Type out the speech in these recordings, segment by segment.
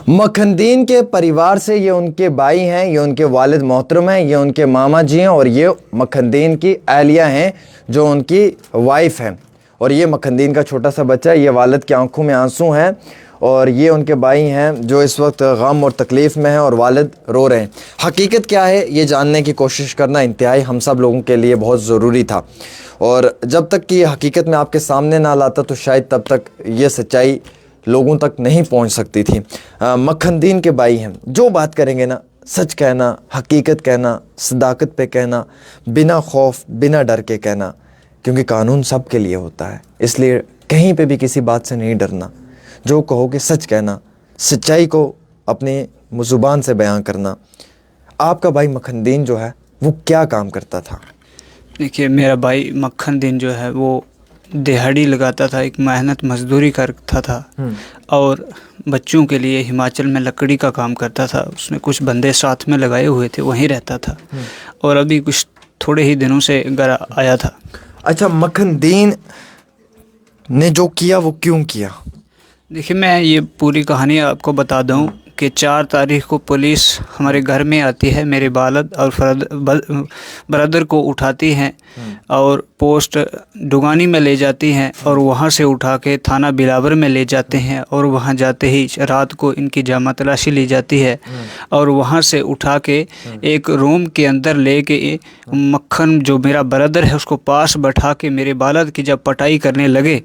मखनदीन के परिवार से, ये उनके भाई हैं, ये उनके वालिद मोहतरम हैं, ये उनके मामा जी हैं और ये मखनदीन की अहलिया हैं जो उनकी वाइफ हैं। और ये मखनदीन का छोटा सा बच्चा है, ये वालिद की आंखों में आंसू हैं और ये उनके भाई हैं जो इस वक्त गम और तकलीफ़ में हैं और वालिद रो रहे हैं। हकीकत क्या है ये जानने की कोशिश करना इंतहाई हम सब लोगों के लिए बहुत ज़रूरी था, और जब तक कि ये हकीकत में आपके सामने ना लाता तो शायद तब तक ये सच्चाई लोगों तक नहीं पहुंच सकती थी। मखनदीन के भाई हैं, जो बात करेंगे ना सच कहना, हकीकत कहना, सदाकत पे कहना, बिना खौफ बिना डर के कहना, क्योंकि कानून सब के लिए होता है, इसलिए कहीं पे भी किसी बात से नहीं डरना। जो कहोगे सच कहना, सच्चाई को अपनी ज़ुबान से बयां करना। आपका भाई मखनदीन जो है वो क्या काम करता था? देखिए, मेरा भाई मखनदीन जो है वो दिहाड़ी लगाता था, एक मेहनत मजदूरी करता था और बच्चों के लिए हिमाचल में लकड़ी का काम करता था। उसने कुछ बंदे साथ में लगाए हुए थे, वहीं रहता था और अभी कुछ थोड़े ही दिनों से घर आया था। अच्छा, मखनदीन ने जो किया वो क्यों किया? देखिए, मैं ये पूरी कहानी आपको बता दूं कि 4 तारीख को पुलिस हमारे घर में आती है, मेरे वालिद और ब्रदर को उठाती हैं और पोस्ट डुगानी में ले जाती हैं और वहाँ से उठा के थाना बिलावर में ले जाते हैं और वहाँ जाते ही रात को इनकी जामा तलाशी ली जाती है और वहाँ से उठा के एक रूम के अंदर ले के मक्खन जो मेरा ब्रदर है उसको पास बैठा के मेरे वालिद की जब पटाई करने लगे,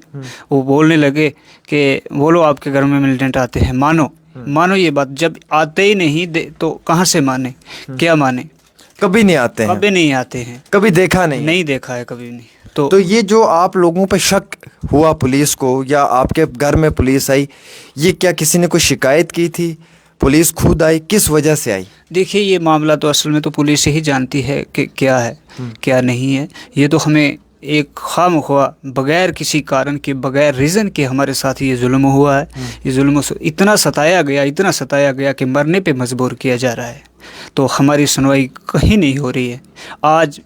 वो बोलने लगे कि बोलो आपके घर में मिलिटेंट आते हैं, मानो ये बात। जब आते ही नहीं तो कहाँ से माने, क्या माने? कभी नहीं आते हैं, कभी नहीं आते हैं, कभी देखा नहीं देखा है कभी नहीं। तो ये जो आप लोगों पे शक हुआ पुलिस को या आपके घर में पुलिस आई, ये क्या किसी ने कोई शिकायत की थी? पुलिस खुद आई? किस वजह से आई? देखिए, ये मामला तो असल में तो पुलिस ही जानती है कि क्या है क्या नहीं है। ये तो हमें एक खामख्वा बगैर किसी कारण के, बगैर रीज़न के हमारे साथ ये जुल्म हुआ है। ये जुल्म इतना सताया गया कि मरने पे मजबूर किया जा रहा है। तो हमारी सुनवाई कहीं नहीं हो रही है। आज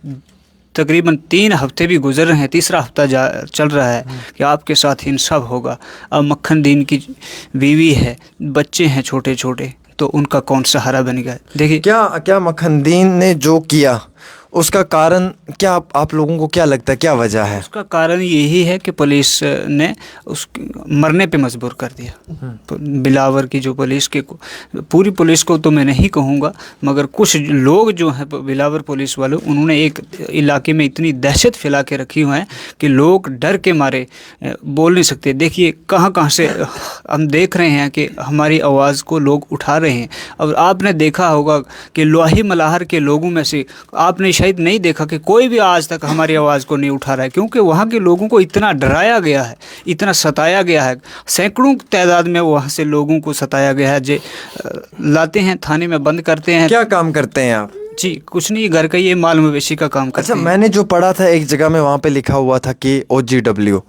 तकरीबन 3 हफ्ते भी गुजर रहे हैं, तीसरा हफ्ता चल रहा है कि आपके साथ इंसाफ होगा। अब मखनदीन की बीवी है, बच्चे हैं छोटे छोटे, तो उनका कौन सहारा बन गया? देखिए, क्या मखनदीन ने जो किया उसका कारण क्या आप लोगों को क्या लगता है, क्या वजह है? उसका कारण यही है कि पुलिस ने उस मरने पे मजबूर कर दिया। बिलावर की जो पुलिस के, पूरी पुलिस को तो मैं नहीं कहूँगा, मगर कुछ लोग जो हैं बिलावर पुलिस वाले, उन्होंने एक इलाके में इतनी दहशत फैला के रखी हुई है कि लोग डर के मारे बोल नहीं सकते। देखिए, कहाँ से हम देख रहे हैं कि हमारी आवाज़ को लोग उठा रहे हैं। अब आपने देखा होगा कि लोही मलाहर के लोगों में से आपने शायद नहीं देखा कि कोई भी आज तक हमारी आवाज़ को नहीं उठा रहा है, क्योंकि वहाँ के लोगों को इतना डराया गया है, इतना सताया गया है। सैकड़ों तादाद में वहाँ से लोगों को सताया गया है। जे लाते हैं, थाने में बंद करते हैं। क्या काम करते हैं आप? जी कुछ नहीं, घर का ये माल मवेशी का काम करते हैं। अच्छा, मैंने जो पढ़ा था एक जगह में, वहाँ पे लिखा हुआ था कि OGW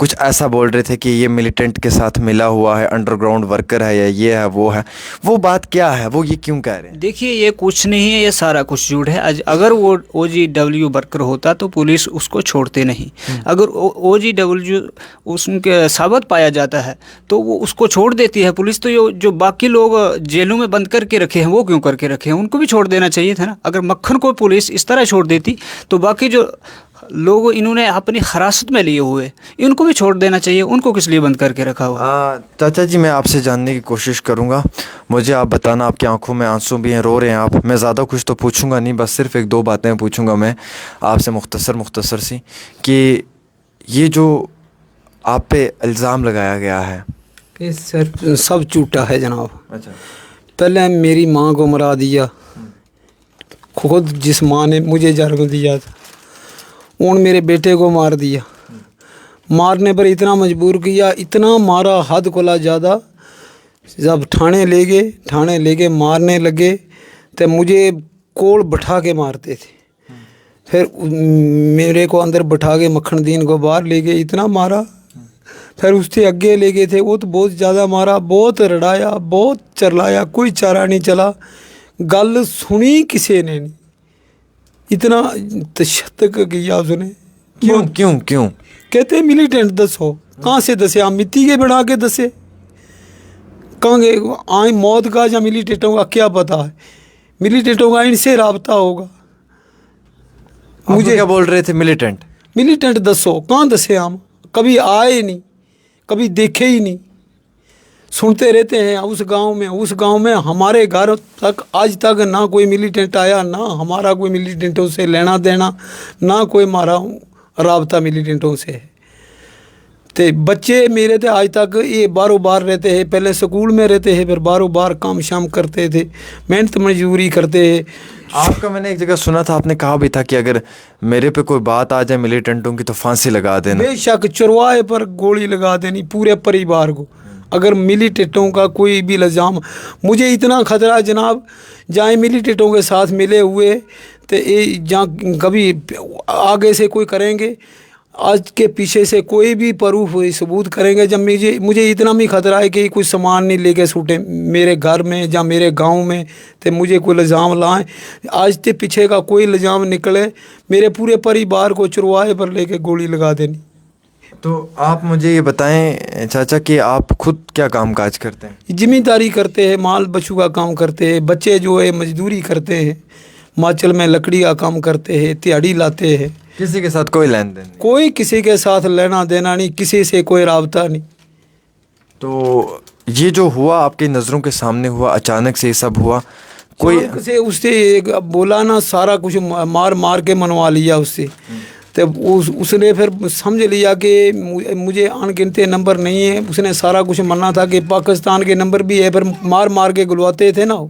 कुछ ऐसा बोल रहे थे कि ये मिलिटेंट के साथ मिला हुआ है, अंडरग्राउंड वर्कर है या ये है वो है। वो बात क्या है, वो ये क्यों कह रहे हैं? देखिए, ये कुछ नहीं है, ये सारा कुछ झूठ है। अगर वो OGW वर्कर होता तो पुलिस उसको छोड़ते नहीं। अगर OGW उसके साबित पाया जाता है तो वो उसको छोड़ देती है पुलिस। तो ये जो बाकी लोग जेलों में बंद करके रखे हैं, वो क्यों करके रखे हैं? उनको भी छोड़ देना चाहिए था ना। अगर मक्खन को पुलिस इस तरह छोड़ देती तो बाकी जो लोग इन्होंने अपनी हिरासत में लिए हुए, इनको भी छोड़ देना चाहिए। उनको किस लिए बंद करके रखा हुआ? चाचा जी, मैं आपसे जानने की कोशिश करूंगा। मुझे आप बताना, आपकी आंखों में आंसू भी हैं, रो रहे हैं आप। मैं ज़्यादा कुछ तो पूछूंगा नहीं, बस सिर्फ 1-2 बातें पूछूंगा मैं आपसे मुख्तसर सी, कि ये जो आप पे इल्ज़ाम लगाया गया है कि सर सब झूठा है जनाब। अच्छा, पहले मेरी माँ को मरा दिया, खुद जिस माँ ने मुझे जन्म दिया था, उन मेरे बेटे को मार दिया। मारने पर इतना मजबूर किया, इतना मारा हद कोला ज़्यादा। जब थाने ले गए मारने लगे तो मुझे कोल बैठा के मारते थे। फिर मेरे को अंदर बैठा के मखनदीन को बाहर ले गए, इतना मारा। फिर उससे आगे ले गए थे, वो तो बहुत ज़्यादा मारा, बहुत रड़ाया, बहुत चरलाया, कोई चारा नहीं चला। गल सुनी किसी ने नहीं, इतना तशद्दुद किया उसने। क्यों? कहते मिलिटेंट दसो, कहाँ से दसे? हम मिट्टी के बना के दसे, कहेंगे आए मौत का या मिलिटेंटों का क्या पता है, मिलिटेंटों का इनसे राबता होगा। मुझे क्या बोल रहे थे मिलिटेंट? मिलिटेंट दसो कहाँ दसे, हम कभी आए नहीं, कभी देखे ही नहीं, सुनते रहते हैं उस गांव में हमारे घर तक आज तक ना कोई मिलिटेंट आया, ना हमारा कोई मिलिटेंटों से लेना देना, ना कोई हमारा राबता मिलिटेंटों से है। ते बच्चे मेरे थे आज तक ये बारों बार रहते हैं, पहले स्कूल में रहते हैं, फिर बारों बार काम शाम करते थे, मेहनत मजदूरी करते हैं। आपका मैंने एक जगह सुना था, आपने कहा भी था कि अगर मेरे पे कोई बात आ जाए मिलिटेंटों की तो फांसी लगा देना। बेशक चरवाहे पर गोली लगा देनी पूरे परिवार को, अगर मिलिटेंटों का कोई भी इल्ज़ाम। मुझे इतना खतरा जनाब, जहाँ मिलिटेंटों के साथ मिले हुए तो ये जहाँ कभी आगे से कोई करेंगे, आज के पीछे से कोई भी प्रूफ सबूत करेंगे, जब मुझे इतना भी खतरा है कि कुछ सामान नहीं लेके छूटे मेरे घर में या मेरे गांव में, तो मुझे कोई इल्ज़ाम लाएं, आज के पीछे का कोई इल्ज़ाम निकले, मेरे पूरे परिवार को चरवाहे पर लेके गोली लगा देनी। तो आप मुझे ये बताएं चाचा कि आप खुद क्या काम काज करते हैं? जिम्मेदारी करते हैं, माल बच्चों का काम करते हैं, बच्चे जो है मजदूरी करते हैं, हिमाचल में लकड़ी का काम करते हैं, दिहाड़ी लाते हैं। किसी के साथ कोई लेन देन नहीं? कोई किसी के साथ लेना देना नहीं, किसी से कोई राबता नहीं। तो ये जो हुआ आपकी नज़रों के सामने हुआ, अचानक से ये सब हुआ, कोई से उससे बोला ना, सारा कुछ मार मार के मनवा लिया उससे, तो उसने फिर समझ लिया कि मुझे अनगिनते नंबर नहीं है, उसने सारा कुछ मना था कि पाकिस्तान के नंबर भी है, फिर मार मार के गुलवाते थे ना।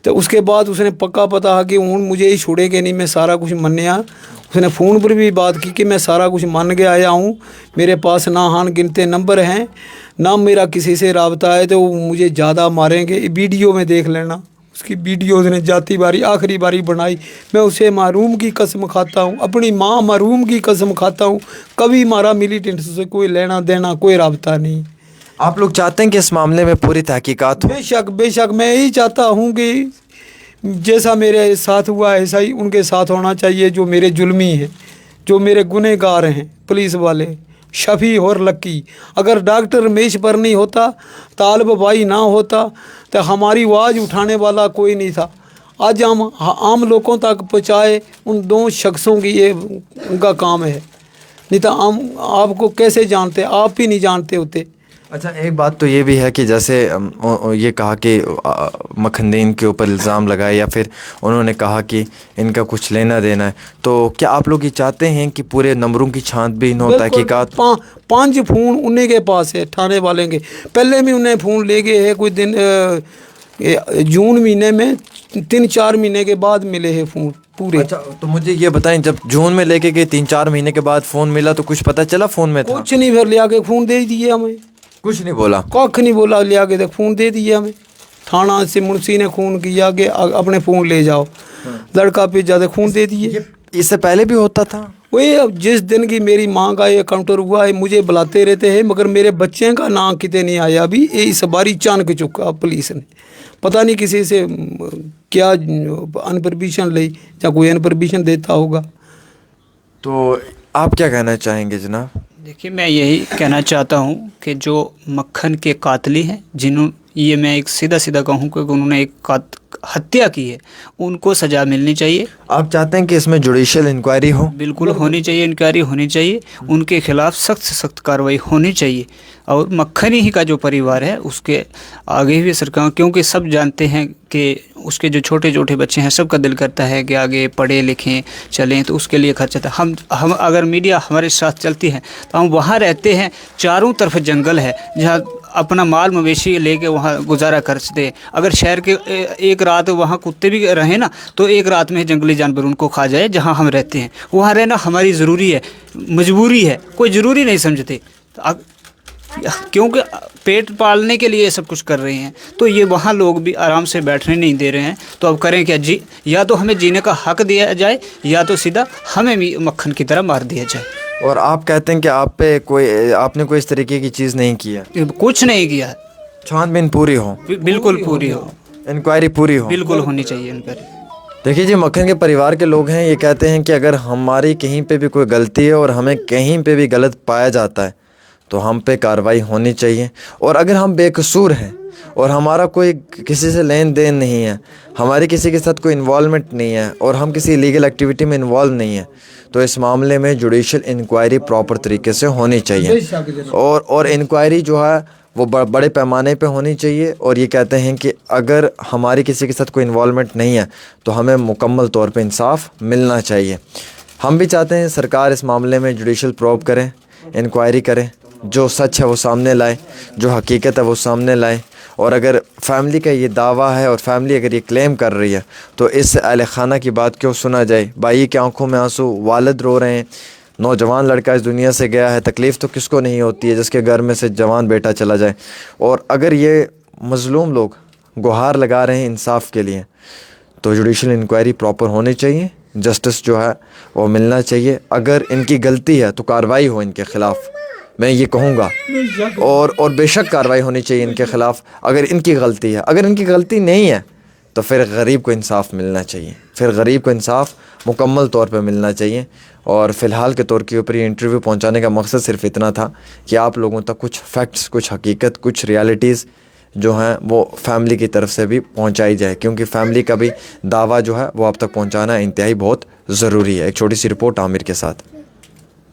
तो उसके बाद उसने पक्का पता है कि हूँ मुझे ही छोड़ेगे नहीं, मैं सारा कुछ मन्या। उसने फ़ोन पर भी बात की कि मैं सारा कुछ मान के आया हूँ, मेरे पास ना हान गिनते नंबर हैं, ना मेरा किसी से राबता है, तो मुझे ज़्यादा मारेंगे। वीडियो में देख लेना, उसकी वीडियो उसने जाती बारी आखिरी बारी बनाई। मैं उसे महरूम की कसम खाता हूँ, अपनी माँ महरूम की कसम खाता हूँ, कभी हमारा मिलिटेंट से कोई लेना देना कोई राबता नहीं। आप लोग चाहते हैं कि इस मामले में पूरी तहकीकात हो? बेशक मैं यही चाहता हूँ कि जैसा मेरे साथ हुआ ऐसा ही उनके साथ होना चाहिए, जो मेरे जुल्मी हैं, जो मेरे गुनहगार हैं, पुलिस वाले शफ़ी और लक्की। अगर डॉक्टर रमेश पर नहीं होता, तालब भाई ना होता, तो हमारी आवाज़ उठाने वाला कोई नहीं था। आज हम आम लोगों तक पहुँचाए, उन दो शख्सों की ये उनका काम है, नहीं तो हम आपको कैसे जानते, आप भी नहीं जानते होते। अच्छा, एक बात तो ये भी है कि जैसे ये कहा कि मखनदीन के ऊपर इल्ज़ाम लगाए, या फिर उन्होंने कहा कि इनका कुछ लेना देना है, तो क्या आप लोग ये चाहते हैं कि पूरे नंबरों की छानबीन हो, तहकीकात? 5 फ़ोन उन्हीं के पास है, थाने वाले के। पहले भी उन्हें फ़ोन ले गए हैं, कुछ दिन जून महीने में 3-4 महीने के बाद मिले हैं फ़ोन पूरे। अच्छा, तो मुझे ये बताएं, जब जून में लेके गए 3-4 महीने के बाद फ़ोन मिला तो कुछ पता चला फ़ोन में था? कुछ नहीं, फिर ले आके फ़ोन दे दिए हमें, कुछ नहीं बोला, कख नहीं बोला, ले आके तो फ़ोन दे दिया हमें। थाना से मुंशी ने फ़ोन किया कि अपने फ़ोन ले जाओ, लड़का पे ज़्यादा फ़ोन दे दिए। इससे पहले भी होता था? वही अब जिस दिन की मेरी माँ का ये काउंटर हुआ है, मुझे बुलाते रहते हैं, मगर मेरे बच्चे का नाम कितने नहीं आया अभी। ये इस बारी चान के चुका पुलिस ने, पता नहीं किसी से क्या अनपरमिशन ली, या कोई अनपरमिशन देता होगा। तो आप क्या कहना चाहेंगे जनाब? देखिए, मैं यही कहना चाहता हूँ कि जो मक्खन के कातली हैं, जिन्होंने ये मैं एक सीधा कहूँ कि उन्होंने एक हत्या की है, उनको सज़ा मिलनी चाहिए। आप चाहते हैं कि इसमें जुडिशियल इंक्वायरी हो? बिल्कुल होनी चाहिए, इंक्वायरी होनी चाहिए, उनके खिलाफ सख्त से सख्त कार्रवाई होनी चाहिए। और मक्खन ही का जो परिवार है उसके आगे भी सरकार, क्योंकि सब जानते हैं कि उसके जो छोटे छोटे बच्चे हैं, सबका दिल करता है कि आगे पढ़े लिखें चलें, तो उसके लिए खर्चा था। हम अगर मीडिया हमारे साथ चलती है तो हम वहाँ रहते हैं, चारों तरफ जंगल है, जहाँ अपना माल मवेशी लेके वहाँ गुजारा करते। अगर शहर के एक रात वहाँ कुत्ते भी रहें ना, तो एक रात में जंगली जानवर उनको खा जाए। जहाँ हम रहते हैं वहाँ रहना हमारी ज़रूरी है, मजबूरी है, कोई ज़रूरी नहीं समझते, क्योंकि पेट पालने के लिए सब कुछ कर रहे हैं। तो ये वहाँ लोग भी आराम से बैठने नहीं दे रहे हैं, तो अब करें क्या जी? या तो हमें जीने का हक दिया जाए, या तो सीधा हमें भी मक्खन की तरह मार दिया जाए। और आप कहते हैं कि आपने कोई इस तरीके की चीज़ नहीं की है? कुछ नहीं किया। छानबीन पूरी हो? बिल्कुल पूरी हो, इंक्वायरी पूरी हो? बिल्कुल होनी चाहिए इंक्वायरी। देखिए जी, मक्खन के परिवार के लोग हैं, ये कहते हैं कि अगर हमारी कहीं पे भी कोई गलती है और हमें कहीं पे भी गलत पाया जाता है तो हम पे कार्रवाई होनी चाहिए, और अगर हम बेकसूर हैं और हमारा कोई किसी से लेन देन नहीं है, हमारी किसी के साथ कोई इन्वॉल्वमेंट नहीं है और हम किसी लीगल एक्टिविटी में इन्वॉल्व नहीं है, तो इस मामले में जुडिशल इंक्वायरी प्रॉपर तरीके से होनी चाहिए और इंक्वायरी जो है वो बड़े पैमाने पे होनी चाहिए। और ये कहते हैं कि अगर हमारी किसी के साथ कोई इन्वॉल्वमेंट नहीं है तो हमें मुकम्मल तौर पे इंसाफ मिलना चाहिए। हम भी चाहते हैं सरकार इस मामले में जुडिशल प्रोब करें, इंक्वायरी करें, जो सच है वो सामने लाए, जो हकीकत है वो सामने लाए। और अगर फैमिली का ये दावा है और फैमिली अगर ये क्लेम कर रही है तो इस अहल खाना की बात क्यों सुना जाए। भाई की आंखों में आंसू, वालिद रो रहे हैं, नौजवान लड़का इस दुनिया से गया है, तकलीफ़ तो किसको नहीं होती है जिसके घर में से जवान बेटा चला जाए। और अगर ये मज़लूम लोग गुहार लगा रहे हैं इंसाफ के लिए तो जुडिशल इंक्वायरी प्रॉपर होनी चाहिए, जस्टिस जो है वो मिलना चाहिए। अगर इनकी गलती है तो कार्रवाई हो इनके ख़िलाफ़, मैं ये कहूँगा, और बेशक कार्रवाई होनी चाहिए इनके ख़िलाफ़ अगर इनकी गलती है। अगर इनकी गलती नहीं है तो फिर गरीब को इंसाफ मिलना चाहिए, फिर गरीब को इंसाफ मुकम्मल तौर पे मिलना चाहिए। और फ़िलहाल के तौर के ऊपर ये इंटरव्यू पहुंचाने का मकसद सिर्फ इतना था कि आप लोगों तक कुछ फैक्ट्स, कुछ हकीकत, कुछ रियलिटीज़ जो हैं वो फैमिली की तरफ से भी पहुंचाई जाए, क्योंकि फैमिली का भी दावा जो है वो आप तक पहुंचाना इंतहाई बहुत ज़रूरी है। एक छोटी सी रिपोर्ट आमिर के साथ।